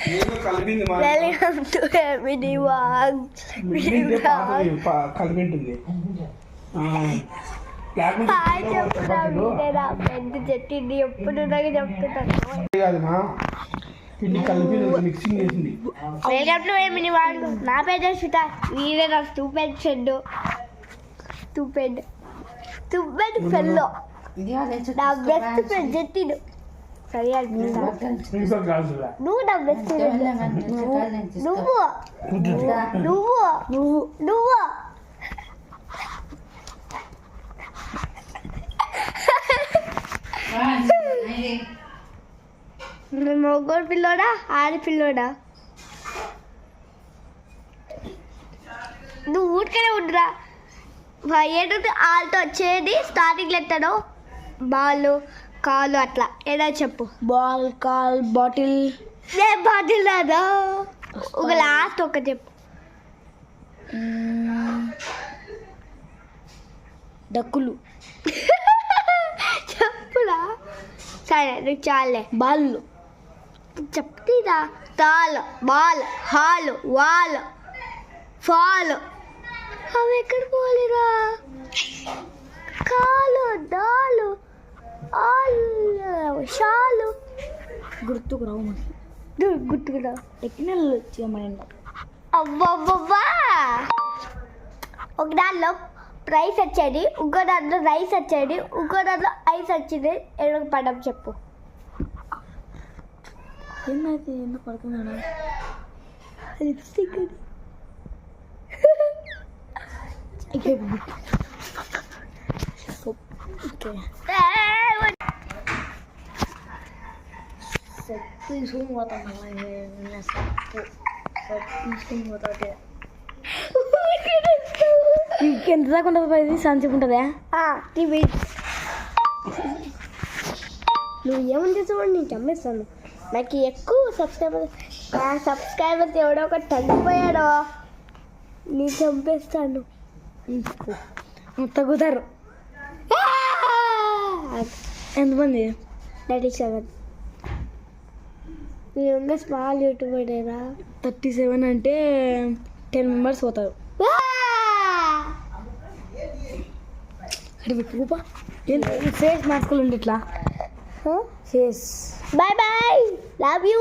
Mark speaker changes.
Speaker 1: Welcome to mini vlog
Speaker 2: కలిపింటుంది
Speaker 1: hi చెప్తున్నా మీరేనా పెద్ద చెట్టింది ఎప్పుడు నాకు చెప్తున్నాను
Speaker 2: మిక్సింగ్ చేసింది.
Speaker 1: Welcome to mini vlog. నా పేరు సుత. మీరే నా స్టూపెడ్ షెడ్ స్టూపెడ్ ఫెల్లో నా బెస్ట్ ఫ్రెండ్ చెట్టిడు. సరే నువ్వు నా బెస్ట్ నువ్వు మొగోడు పిల్లోడా ఆడపిల్లోడా? నువ్వు ఊరికనే ఉండరా. ఏంటంటే వాళ్ళతో వచ్చేది స్టార్టింగ్ లెట్టను బాల్ కాలు అట్లా ఏదో చెప్పు.
Speaker 3: బాల్ కాల్ బాటిల్
Speaker 1: బాటిల్ రాదా? ఒక లాస్ట్ ఒక చెప్పు.
Speaker 3: డక్కులు
Speaker 1: చెప్పురా. సరే నువ్వు చాలే.
Speaker 3: బాళ్ళు
Speaker 1: చెప్తీరా. తాల్ బాల్ హాల్ వాల్ ఫాల్ అవి ఎక్కడ పోలేరా? కాలు దాలు షాలు
Speaker 3: గుర్తుకు రావు
Speaker 1: గుర్తుకురా.
Speaker 3: టెక్నికల్ చేయమని
Speaker 1: అవ్వవ్వా. ఒక దాంట్లో రైస్ వచ్చేది, ఇంకో దాంట్లో రైస్ వచ్చేది, ఇంకో దాంట్లో ఐస్ వచ్చేది. ఎక్కడ పడడం చెప్పు.
Speaker 3: ఏమైతే ఎందుకు పడుతున్నాడా?
Speaker 1: లిప్స్టిక్ అది.
Speaker 3: తీసుకుని పోతాను తీసుకుని పోతాడే. ఎంత దాకా ఉంటుంది? సంచి ఉంటుందా?
Speaker 1: నువ్వు ఏమని చేసావు? నేను చంపేస్తాను. నాకు ఎక్కువ సబ్స్క్రైబర్స్ ఎవడో ఒకటి తగ్గిపోయాడో నేను చంపేస్తాను.
Speaker 3: తగ్గుతారు. ఎంతమంది?
Speaker 1: 37. నేను స్మాల్ యూట్యూబర్డేనా?
Speaker 3: 37 అంటే 10 మెంబర్స్ పోతారు. ఫేస్ మార్చుకోవాలి ఇట్లా face.
Speaker 1: Bye bye, love you.